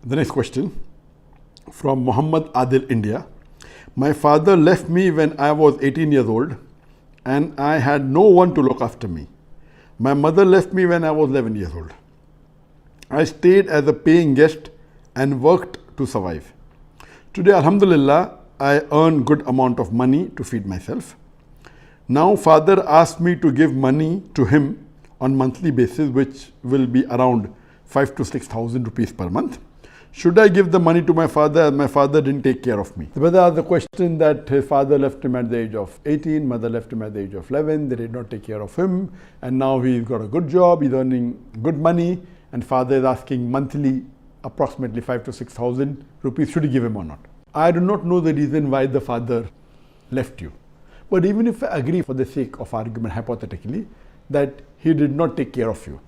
The next question from Mohammed, Adil, India. My father left me when I was 18 years old and I had no one to look after me. My mother left me when I was 11 years old. I stayed as a paying guest and worked to survive. Today, Alhamdulillah, I earn good amount of money to feed myself. Now father asked me to give money to him on monthly basis, which will be around 5,000 to 6,000 rupees per month. Should I give the money to my father as my father didn't take care of me? The brother asked the question that his father left him at the age of 18, mother left him at the age of 11, they did not take care of him, and now he's got a good job, he's earning good money, and father is asking monthly approximately 5,000 to 6,000 rupees, should he give him or not? I do not know the reason why the father left you. But even if I agree for the sake of argument hypothetically that he did not take care of you.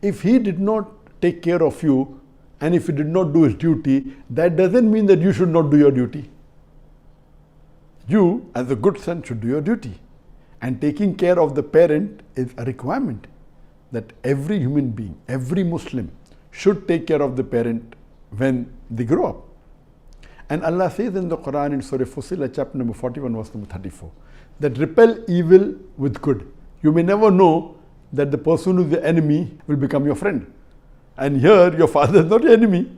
If he did not take care of you and if he did not do his duty, that doesn't mean that you should not do your duty. You as a good son should do your duty. And taking care of the parent is a requirement that every human being, every Muslim should take care of the parent when they grow up. And Allah says in the Quran in Surah Fussilat chapter number 41 verse number 34 that repel evil with good. You may never know that the person who is the enemy will become your friend. And here your father is not your enemy,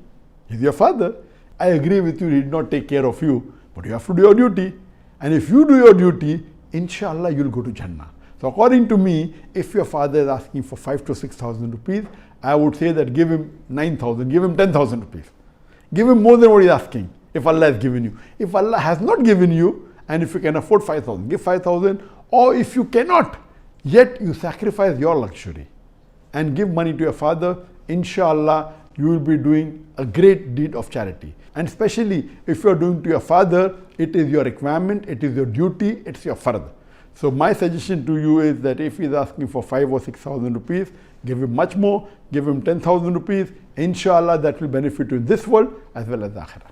he's your father. I agree with you, he did not take care of you, but you have to do your duty. And if you do your duty, inshallah you'll go to Jannah. So according to me, if your father is asking for 5,000 to 6,000 rupees, I would say that give him 9,000, give him 10,000 rupees. Give him more than what he's asking. If Allah has given you. If Allah has not given you, and if you can afford 5,000, give 5,000, or if you cannot, yet you sacrifice your luxury and give money to your father, inshallah, you will be doing a great deed of charity. And especially if you are doing to your father, it is your requirement, it is your duty, it's your fard. So my suggestion to you is that if he is asking for 5,000 or 6,000 rupees, give him much more, give him 10,000 rupees, inshallah that will benefit you in this world as well as the akhirah.